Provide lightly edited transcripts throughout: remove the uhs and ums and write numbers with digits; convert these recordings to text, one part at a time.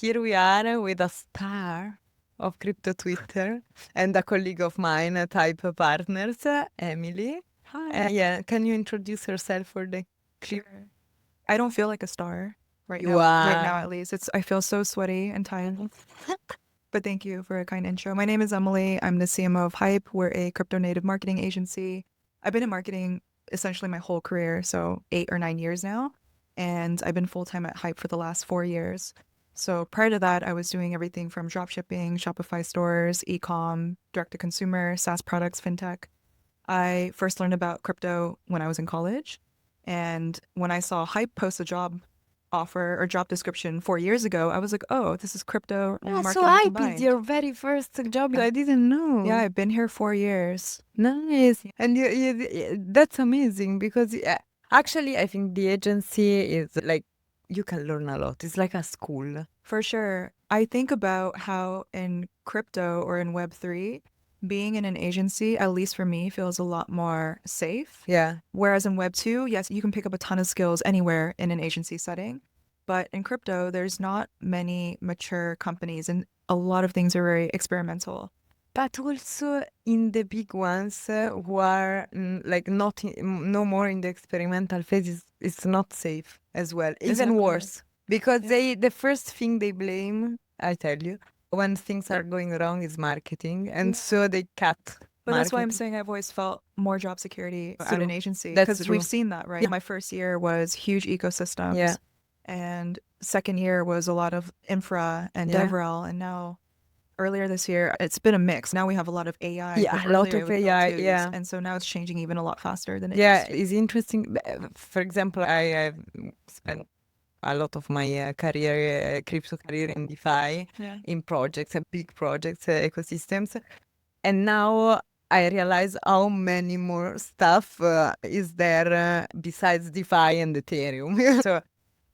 here we are with a star of crypto Twitter and a colleague of mine at Hype Partners, Emily. Hi. Yeah, can you introduce yourself for the clip? Sure. I don't feel like a star right You now. Right are. now, at least, I feel so sweaty and tired. But thank you for a kind intro. My name is Emily. I'm the CMO of Hype. We're a crypto native marketing agency. I've been in marketing essentially my whole career, so 8 or 9 years now, and I've been full time at Hype for the last 4 years. So prior to that, I was doing everything from dropshipping, Shopify stores, e-com, direct to consumer, SaaS products, fintech. I first learned about crypto when I was in college. And when I saw Hype post a job offer or job description 4 years ago, I was like, oh, this is crypto and Yeah, so marketing Hype is combined. your very first job. I didn't Yeah, know. I've been here 4 years. Nice. And that's amazing because actually, I think the agency is like, you can learn a lot. It's like a school. For sure. I think about how in crypto or in Web3, being in an agency, at least for me, feels a lot more safe. Yeah. Whereas in Web2, yes, you can pick up a ton of skills anywhere in an agency setting. But in crypto, there's not many mature companies and a lot of things are very experimental. But also in the big ones who are like not no more in the experimental phase, it's not safe as well. Even Exactly. worse because Yeah. the first thing they blame, I tell you, when things are going wrong is marketing, and so they cut But that's why I'm marketing. saying I've always felt more job security at True. an agency That's because true. we've seen that, right? Yeah. My first year was huge ecosystems, Yeah. and second year was a lot of infra and Yeah. DevRel, and now earlier this year it's been a mix. Now we have a lot of AI, Yeah, but a lot earlier it of was AI. L2s, Yeah. and so now it's changing even a lot faster than it Yeah, used to. it's interesting. For example, I have spent a lot of my career, crypto career in DeFi, Yeah. in projects, big projects, ecosystems. And now I realize how many more stuff is there besides DeFi and Ethereum. So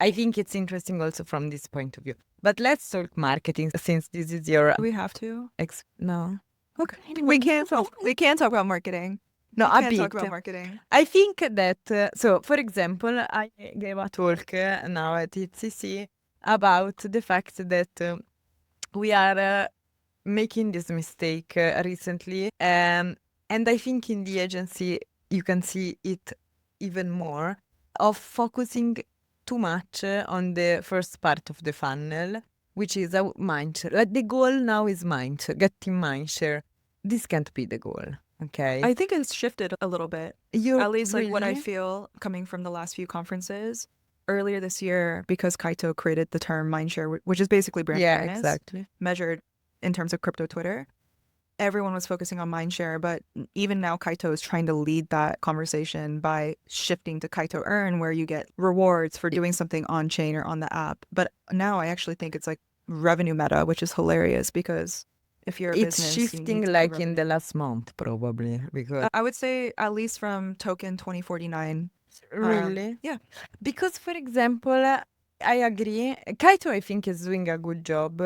I think it's interesting also from this point of view. But let's talk marketing since this is your Do we have to? no. Okay. We can't talk. We can't talk about marketing. No, We a can't talk bit. about marketing. I think that, so for example, I gave a talk now at ETC about the fact that we are making this mistake recently. And I think in the agency, you can see it even more of focusing too much on the first part of the funnel, which is a mindshare. Like the goal now is mindshare, getting mindshare. This can't be the goal. Okay. I think it's shifted a little bit. You're At least like what I really? feel coming from the last few conferences. Earlier this year, because Kaito created the term mindshare, which is basically brand Yeah, awareness, exactly. measured in terms of crypto Twitter, everyone was focusing on mindshare. But even now, Kaito is trying to lead that conversation by shifting to Kaito Earn, where you get rewards for doing something on chain or on the app. But now I actually think it's like revenue meta, which is hilarious because if you're a It's business, you need shifting to like in revenue. the last month, probably, because I would say at least from token 2049. really? Yeah. Because, for example, I agree. Kaito, I think, is doing a good job.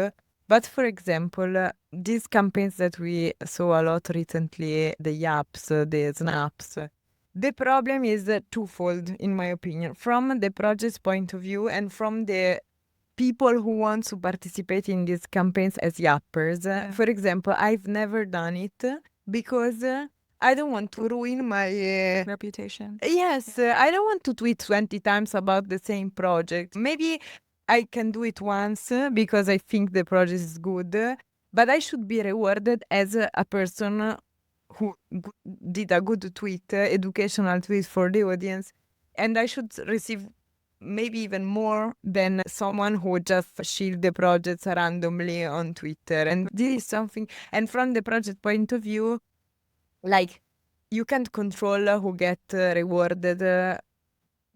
But, for example, these campaigns that we saw a lot recently, the yaps, the snaps, the problem is twofold, in my opinion, from the project's point of view and from the people who want to participate in these campaigns as yappers. For example, I've never done it because I don't want to ruin my Reputation. yes, I don't want to tweet 20 times about the same project. Maybe I can do it once because I think the project is good, but I should be rewarded as a person who did a good tweet, educational tweet for the audience, and I should receive maybe even more than someone who just shield the projects randomly on Twitter. And this is something, and from the project point of view, like, you can't control who get rewarded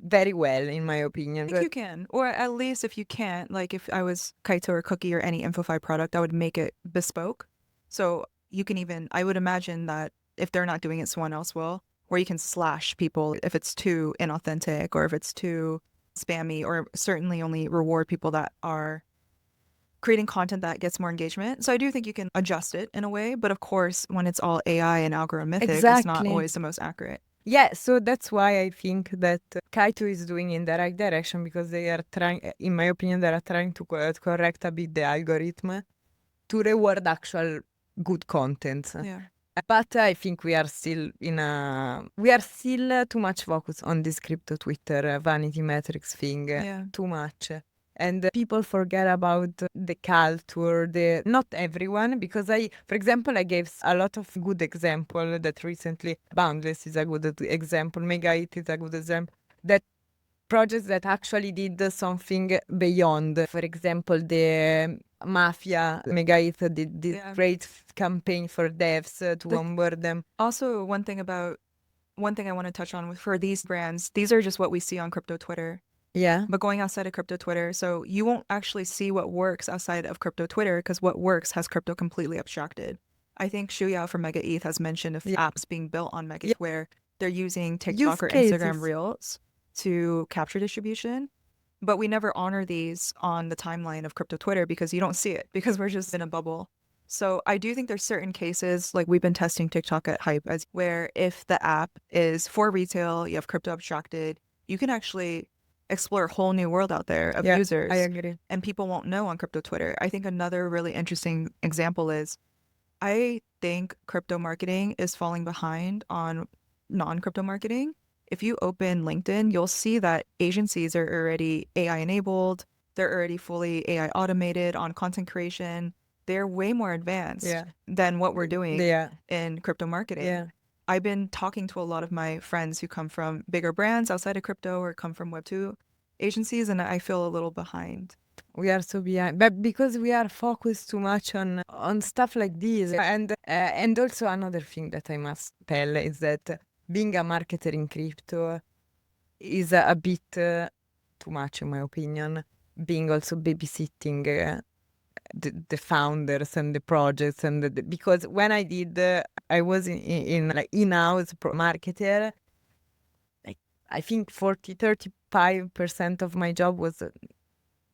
very well, in my opinion. I think you can. Or at least if you can't, like if I was Kaito or Cookie or any InfoFi product, I would make it bespoke. So you can even, I would imagine that if they're not doing it, someone else will, where you can slash people if it's too inauthentic or if it's too spammy, or certainly only reward people that are creating content that gets more engagement. So I do think you can adjust it in a way. But of course, when it's all AI and algorithmic, it's not Exactly. always the most accurate. Yeah, so that's why I think that Kaito is doing in the right direction, because they are trying, in my opinion, they are trying to correct a bit the algorithm to reward actual good content. Yeah. But I think we are still too much focused on this crypto Twitter vanity metrics thing, Yeah. too much. And people forget about the culture, not everyone, because for example, I gave a lot of good example that recently Boundless is a good example, Megaite is a good example, that projects that actually did something beyond. For example, the Mafia Megaite did this Yeah. great campaign for devs to onboard them. Also, one thing I want to touch on for these brands, these are just what we see on crypto Twitter. Yeah. But going outside of crypto Twitter, so you won't actually see what works outside of crypto Twitter because what works has crypto completely abstracted. I think Shuyao from MegaETH has mentioned apps being built on MegaETH where they're using TikTok or Instagram Reels to capture distribution. But we never honor these on the timeline of crypto Twitter because you don't see it because we're just in a bubble. So I do think there's certain cases, like we've been testing TikTok at Hype, as where if the app is for retail, you have crypto abstracted, you can actually explore a whole new world out there of users. I agree. And people won't know on crypto Twitter. I think another really interesting example is I think crypto marketing is falling behind on non-crypto marketing. If you open LinkedIn, you'll see that agencies are already AI enabled. They're already fully AI automated on content creation. They're way more advanced than what we're doing in crypto marketing. Yeah. I've been talking to a lot of my friends who come from bigger brands outside of crypto or come from Web2 agencies, and I feel a little behind. We are so behind, but because we are focused too much on stuff like this, and also another thing that I must tell is that being a marketer in crypto is a bit too much, in my opinion. Being also babysitting the founders and the projects, and because when I did, I was in like in-house marketer. Like I think 35% of my job was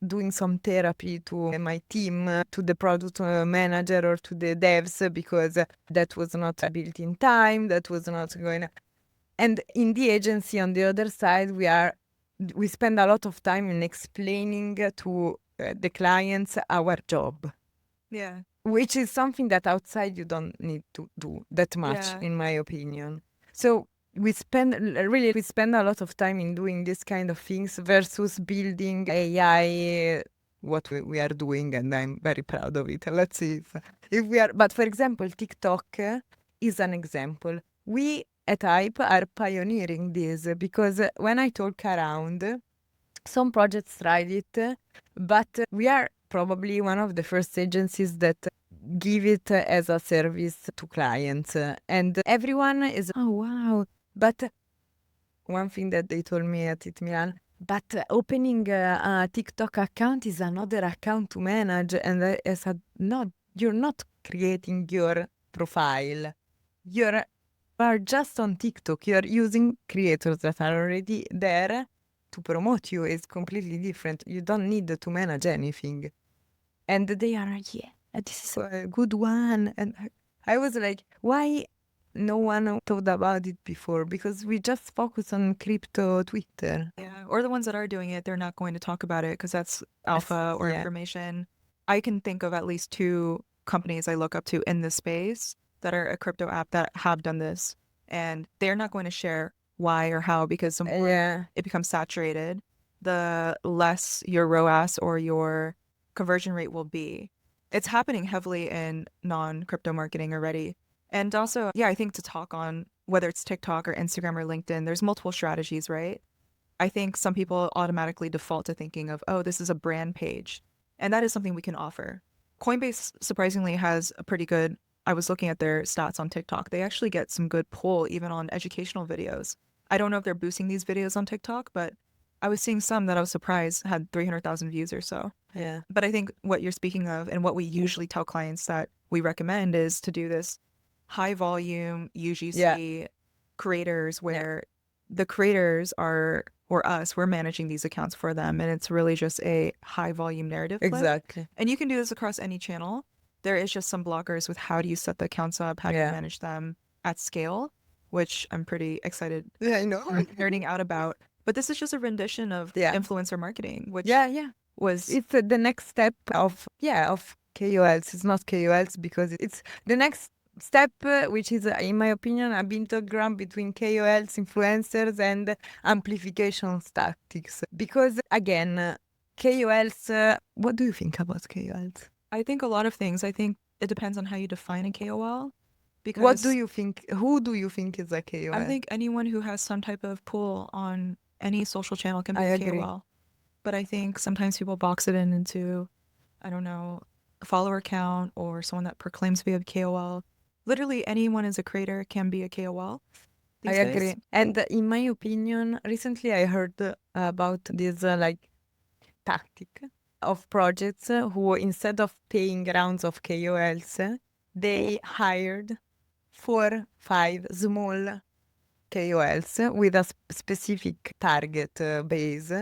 doing some therapy to my team, to the product manager or to the devs, because that was not built in time, that was not going. And in the agency, on the other side, we spend a lot of time in explaining to the clients our job. Yeah. Which is something that outside you don't need to do that much, in my opinion. So we spend a lot of time in doing this kind of things versus building AI, what we are doing, and I'm very proud of it. Let's see if we are. But for example, TikTok is an example. We at Hype are pioneering this, because when I talk around, some projects tried it, but we are probably one of the first agencies that give it as a service to clients. And everyone is, oh, wow. But one thing that they told me at IT Milan, but opening a TikTok account is another account to manage. And I said, no, you're not creating your profile. You are just on TikTok. You're using creators that are already there to promote you. Is completely different. You don't need to manage anything. And they are like, yeah, this is a good one. And I was like, why no one thought about it before? Because we just focus on crypto Twitter. Yeah, or the ones that are doing it, they're not going to talk about it because that's alpha or information. I can think of at least 2 companies I look up to in this space that are a crypto app that have done this, and they're not going to share why or how, because the more it becomes saturated, the less your ROAS or your conversion rate will be. It's happening heavily in non-crypto marketing already. And also, I think to talk on whether it's TikTok or Instagram or LinkedIn, there's multiple strategies, right? I think some people automatically default to thinking of, oh, this is a brand page. And that is something we can offer. Coinbase surprisingly has a pretty good, I was looking at their stats on TikTok. They actually get some good pull even on educational videos. I don't know if they're boosting these videos on TikTok, but I was seeing some that I was surprised had 300,000 views or so. Yeah. But I think what you're speaking of and what we usually tell clients that we recommend is to do this high volume UGC creators where the creators are, or us, we're managing these accounts for them. And it's really just a high volume narrative play. Exactly. And you can do this across any channel. There is just some blockers with how do you set the accounts up, how do you manage them at scale. which I'm pretty excited Yeah, I know. nerding out about. But this is just a rendition of Yeah. influencer marketing, which Yeah. was It's the next step of KOLs. It's not KOLs because it's the next step, which is, in my opinion, a middle ground between KOLs, influencers, and amplification tactics. Because again, KOLs. What do you think about KOLs? I think a lot of things. I think it depends on how you define a KOL. What do Because you think? Who do you think is a KOL? I think anyone who has some type of pull on any social channel can be I a agree. KOL. But I think sometimes people box it into, I don't know, a follower count or someone that proclaims to be a KOL. Literally anyone is a creator can be a KOL I these agree. days. And in my opinion, recently I heard about this like tactic of projects who, instead of paying rounds of KOLs, they hired 4, 5 small KOLs with a specific target base,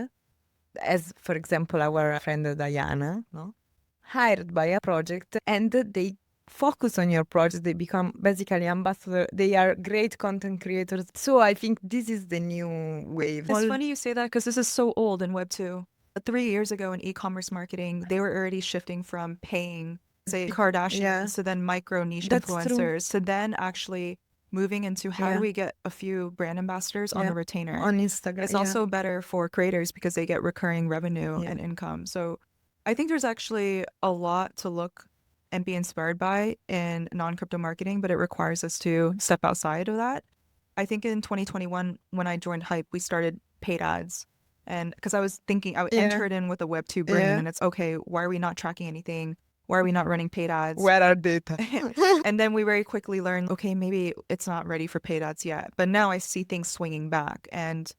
as for example our friend Diana, no? Hired by a project, and they focus on your project. They become basically ambassador. They are great content creators. So I think this is the new wave. It's funny you say that because this is so old in Web 2. 3 years ago in e-commerce marketing, they were already shifting from paying, say, Kardashians Yeah. to then micro niche That's true. influencers to then actually moving into how Yeah. do we get a few brand ambassadors on Yeah. the retainer. On Instagram. It's Yeah. also better for creators because they get recurring revenue Yeah. and income. So I think there's actually a lot to look and be inspired by in non-crypto marketing, but it requires us to step outside of that. I think in 2021, when I joined Hype, we started paid ads. And because I was thinking, I Yeah. entered in with a Web 2 brain, Yeah. and it's okay, why are we not tracking anything? Why are we not running paid ads? Where are data? And then we very quickly learned, okay, maybe it's not ready for paid ads yet. But now I see things swinging back. And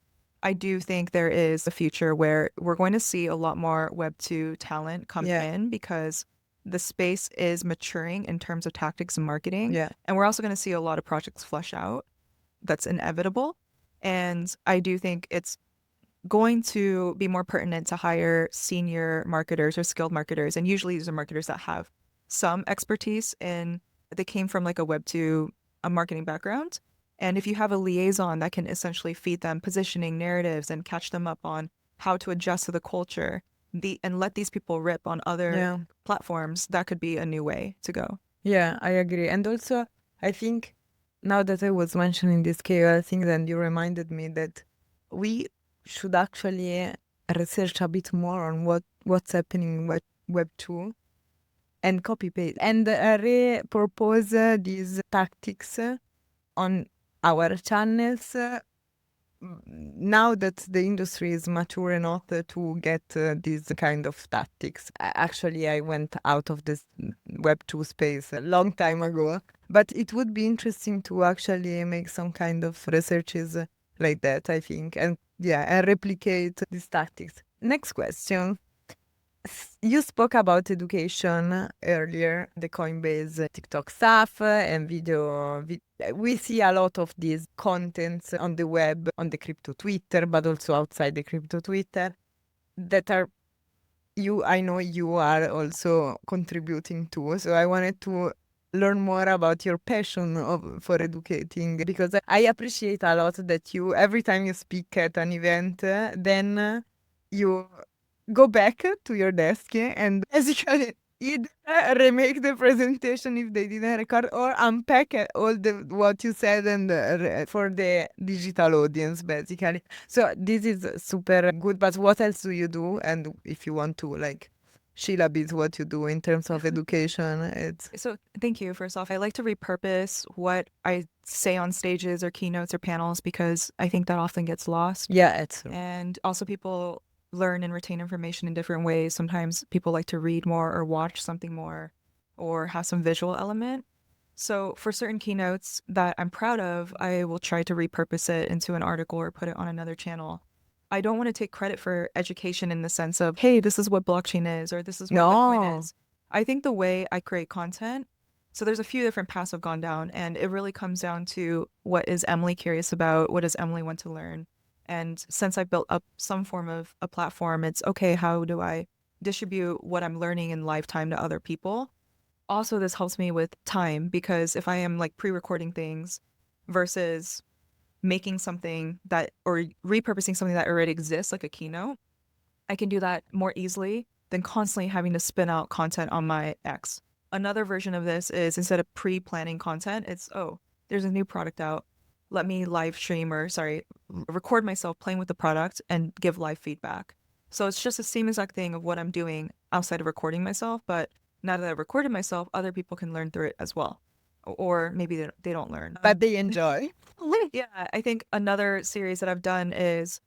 I do think there is a future where we're going to see a lot more Web 2 talent come Yeah. in because the space is maturing in terms of tactics and marketing. Yeah. And we're also going to see a lot of projects flush out. That's inevitable. And I do think it's going to be more pertinent to hire senior marketers or skilled marketers. And usually these are marketers that have some expertise in, they came from like a Web 2 a marketing background. And if you have a liaison that can essentially feed them positioning narratives and catch them up on how to adjust to the culture, and let these people rip on other Yeah. platforms, that could be a new way to go. Yeah, I agree. And also, I think now that I was mentioning this KOL thing, then you reminded me that we should actually research a bit more on what's happening in Web 2 and copy paste and repurpose these tactics on our channels now that the industry is mature enough to get these kind of tactics. Actually, I went out of this Web 2 space a long time ago, but it would be interesting to actually make some kind of researches like that, I think, and replicate these tactics. Next question. You spoke about education earlier, the Coinbase TikTok stuff and video. We see a lot of these contents on the web, on the crypto Twitter, but also outside the crypto Twitter that are I know you are also contributing to. So I wanted to learn more about your passion for educating, because I appreciate a lot that you, every time you speak at an event, then you go back to your desk and basically either remake the presentation if they didn't record, or unpack all the what you said and for the digital audience, basically. So this is super good. But what else do you do? And if you want to like Sheila bit what you do in terms of education, it's So thank you. First off, I like to repurpose what I say on stages or keynotes or panels because I think that often gets lost. yeah, it's And also people learn and retain information in different ways. Sometimes people like to read more or watch something more or have some visual element. So for certain keynotes that I'm proud of, I will try to repurpose it into an article or put it on another channel. I don't want to take credit for education in the sense of, hey, this is what blockchain is or this is what Bitcoin no. is. I think the way I create content, so there's a few different paths I've gone down, and it really comes down to what is Emily curious about? What does Emily want to learn? And since I built up some form of a platform, it's okay, how do I distribute what I'm learning in lifetime to other people? Also, this helps me with time because if I am like pre-recording things, versus making something that, or repurposing something that already exists, like a keynote. I can do that more easily than constantly having to spin out content on my X. Another version of this is, instead of pre-planning content, it's, oh, there's a new product out. Let me record myself playing with the product and give live feedback. So it's just the same exact thing of what I'm doing outside of recording myself, but now that I've recorded myself, other people can learn through it as well. Or maybe they don't learn. But they enjoy. Yeah, I think another series that I've done is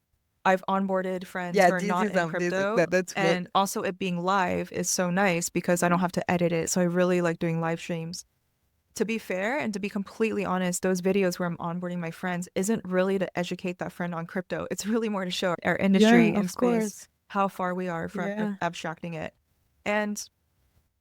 I've onboarded friends Yeah, who are this not is in crypto. that's good. And also it being live is so nice because I don't have to edit it. So I really like doing live streams. To be fair and to be completely honest, those videos where I'm onboarding my friends isn't really to educate that friend on crypto. It's really more to show our industry Yeah, and of space course. how far we are from Yeah. abstracting it. And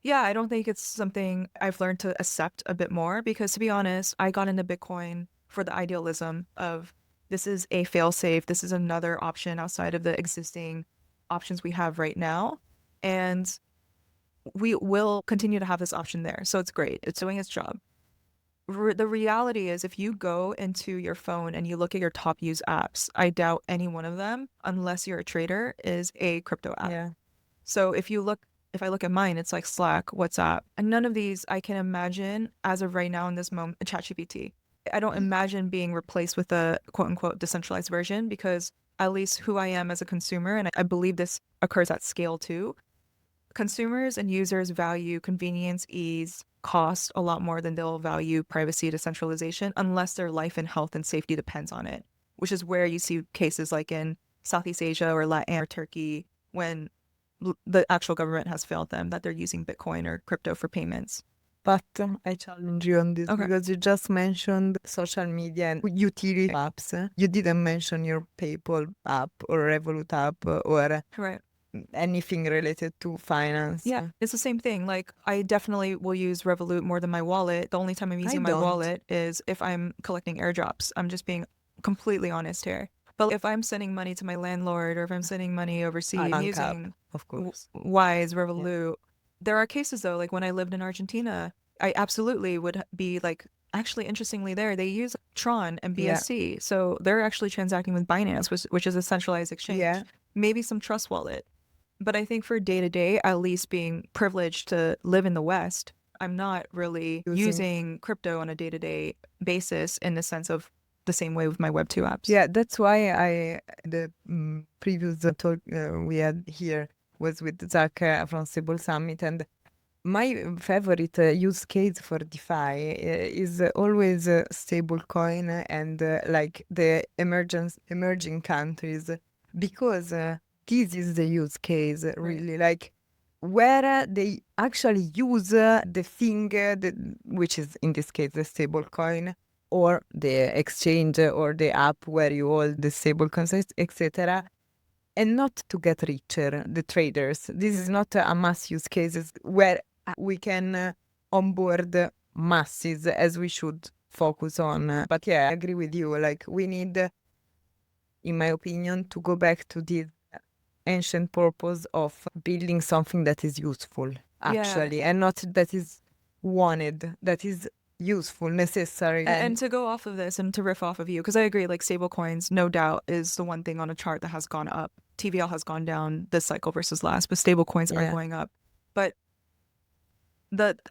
yeah, I don't think it's something I've learned to accept a bit more because, to be honest, I got into Bitcoin for the idealism of this is a fail-safe. This is another option outside of the existing options we have right now. And we will continue to have this option there. So it's great. It's doing its job. The reality is, if you go into your phone and you look at your top used apps, I doubt any one of them, unless you're a trader, is a crypto app. Yeah. So if I look at mine, it's like Slack, WhatsApp, and none of these I can imagine as of right now in this moment, ChatGPT. I don't imagine being replaced with a quote unquote decentralized version because at least who I am as a consumer, and I believe this occurs at scale too, consumers and users value convenience, ease, cost a lot more than they'll value privacy, decentralization, unless their life and health and safety depends on it, which is where you see cases like in Southeast Asia or Latin or Turkey when the actual government has failed them, that they're using Bitcoin or crypto for payments. But I challenge you on this Okay. because you just mentioned social media and utility apps. You didn't mention your PayPal app or Revolut app or Right. anything related to finance. Yeah, it's the same thing. Like, I definitely will use Revolut more than my wallet. The only time I'm using my don't. wallet is if I'm collecting airdrops. I'm just being completely honest here. But if I'm sending money to my landlord or if I'm sending money overseas, I'm Bank app, using of course. Wise, Revolut. There are cases though, like when I lived in Argentina, I absolutely would be like, actually, interestingly, there they use Tron and Yeah. BSC, so they're actually transacting with Binance, which is a centralized exchange. Yeah. Maybe some Trust Wallet, but I think for day to day, at least being privileged to live in the West, I'm not really using crypto on a day to day basis in the sense of the same way with my Web2 apps. Yeah, that's why the previous talk we had here was with Zach from Stable Summit, and my favorite use case for DeFi is always stablecoin and like the emerging countries, because this is the use case really, like where they actually use the thing which is in this case the stablecoin or the exchange or the app where you hold the stablecoins, etc., and not to get richer, the traders. This is not a mass use cases where we can onboard masses as we should focus on. But yeah, I agree with you. Like we need, in my opinion, to go back to this ancient purpose of building something that is useful, actually, and not that is wanted, that is useful, necessary. And to go off of this and to riff off of you, because I agree, like stablecoins, no doubt, is the one thing on a chart that has gone up. TVL has gone down this cycle versus last, but stablecoins are going up. But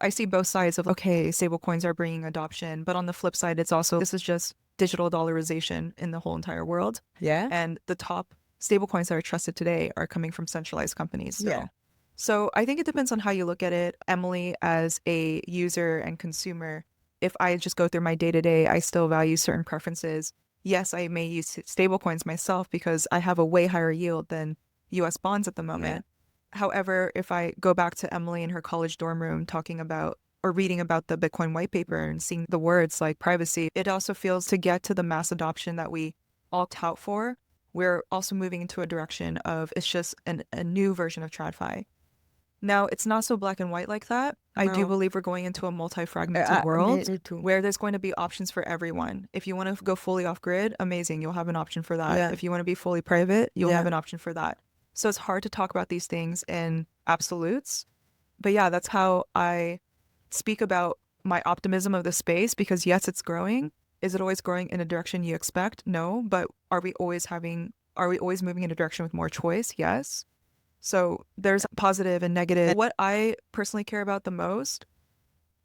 I see both sides of, okay, stablecoins are bringing adoption, but on the flip side, it's also, this is just digital dollarization in the whole entire world. Yeah. And the top stablecoins that are trusted today are coming from centralized companies. Yeah. So I think it depends on how you look at it. Emily, as a user and consumer, if I just go through my day-to-day, I still value certain preferences. Yes, I may use stablecoins myself because I have a way higher yield than US bonds at the moment. However, if I go back to Emily in her college dorm room talking about or reading about the Bitcoin white paper and seeing the words like privacy, it also feels to get to the mass adoption that we all tout for, we're also moving into a direction of it's just a new version of TradFi. Now, it's not so black and white like that. I do believe we're going into a multi-fragmented world where there's going to be options for everyone. If you want to go fully off-grid, amazing, you'll have an option for that. Yeah. If you want to be fully private, you'll have an option for that. So it's hard to talk about these things in absolutes. But yeah, that's how I speak about my optimism of the space because yes, it's growing. Is it always growing in a direction you expect? No. But are we always moving in a direction with more choice? Yes. So there's positive and negative. What I personally care about the most,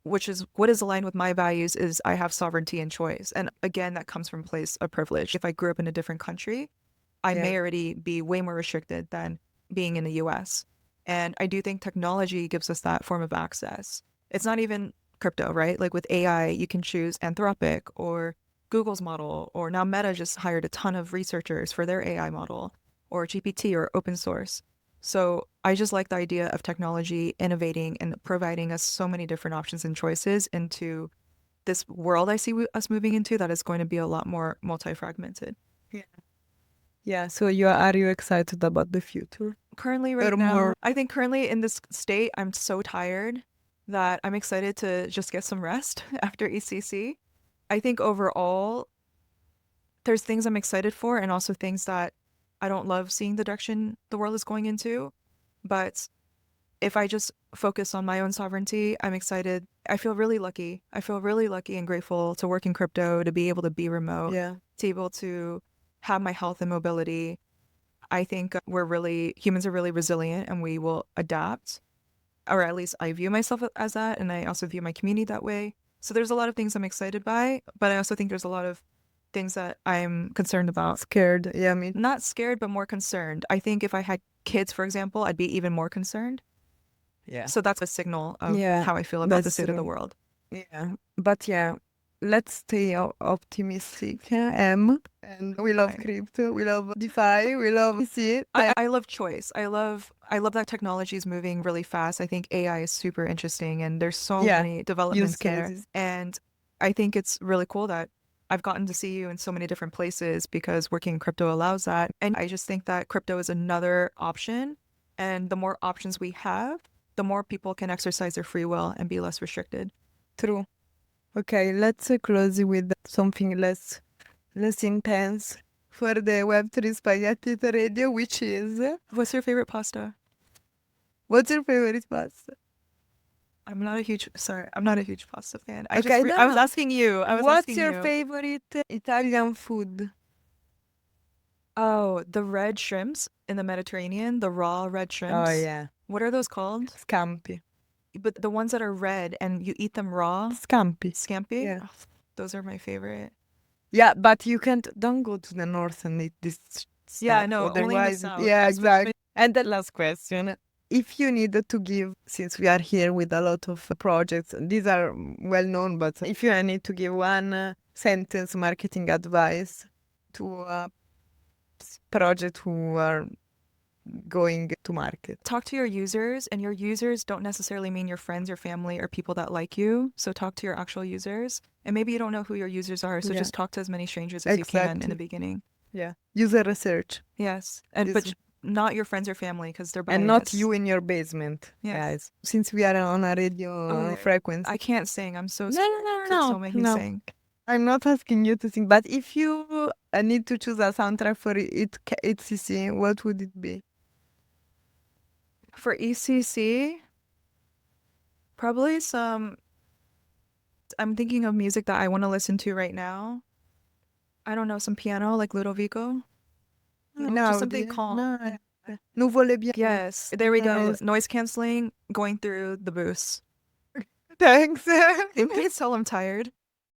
which is what is aligned with my values, is I have sovereignty and choice. And again, that comes from a place of privilege. If I grew up in a different country, I may already be way more restricted than being in the US. And I do think technology gives us that form of access. It's not even crypto, right? Like with AI, you can choose Anthropic or Google's model, or now Meta just hired a ton of researchers for their AI model, or GPT or open source. So I just like the idea of technology innovating and providing us so many different options and choices into this world I see us moving into that is going to be a lot more multi-fragmented. Yeah, so are you excited about the future? Currently, right Or now, more? I think currently in this state, I'm so tired that I'm excited to just get some rest after ECC. I think overall, there's things I'm excited for and also things that I don't love seeing the direction the world is going into. But if I just focus on my own sovereignty, I'm excited. I feel really lucky. I feel really lucky and grateful to work in crypto, to be able to be remote, Yeah. to be able to have my health and mobility. I think humans are really resilient and we will adapt, or at least I view myself as that. And I also view my community that way. So there's a lot of things I'm excited by, but I also think there's a lot of things that I'm concerned about. Scared. Yeah, me. Not scared, but more concerned. I think if I had kids, for example, I'd be even more concerned. Yeah. So that's a signal of how I feel about the that's state of the true. world. Yeah, but yeah, let's stay optimistic. And we love Right. crypto, we love DeFi, we love VC. I love choice. I love that technology is moving really fast. I think AI is super interesting and there's so Yeah, many use developments there. cases. And I think it's really cool that I've gotten to see you in so many different places because working in crypto allows that. And I just think that crypto is another option. And the more options we have, the more people can exercise their free will and be less restricted. True. Okay, let's close with something less intense for the Web3 SpaghettETH radio, which is, What's your favorite pasta? what's your favorite pasta? I'm not a huge pasta fan. Okay, I was asking you. What's your favorite Italian food? Oh, the red shrimps in the Mediterranean, the raw red shrimps. Oh, yeah. What are those called? Scampi. But the ones that are red and you eat them raw, Scampi. scampi. Yeah. Oh, those are my favorite. Yeah, but don't go to the north and eat this stuff. Yeah, no, only in the Otherwise, south. yeah, exactly. And the last question. If you need to give, since we are here with a lot of projects, these are well known, but if you need to give one sentence marketing advice to a project who are going to market. Talk to your users, and your users don't necessarily mean your friends, your family, or people that like you. So talk to your actual users. And maybe you don't know who your users are, so just talk to as many strangers as you can in the beginning. Yeah. User research. Yes. But not your friends or family, because they're biased. And not you in your basement, guys. Since we are on a radio frequency. I can't sing. I'm so No. make me sing. I'm not asking you to sing, but if you need to choose a soundtrack for ECC, what would it be? For ECC, probably I'm thinking of music that I want to listen to right now. I don't know, some piano like Ludovico. Just something calm. Nuvole bianche. Yes, there we go. Noise canceling going through the booths. Thanks. You may tell I'm tired.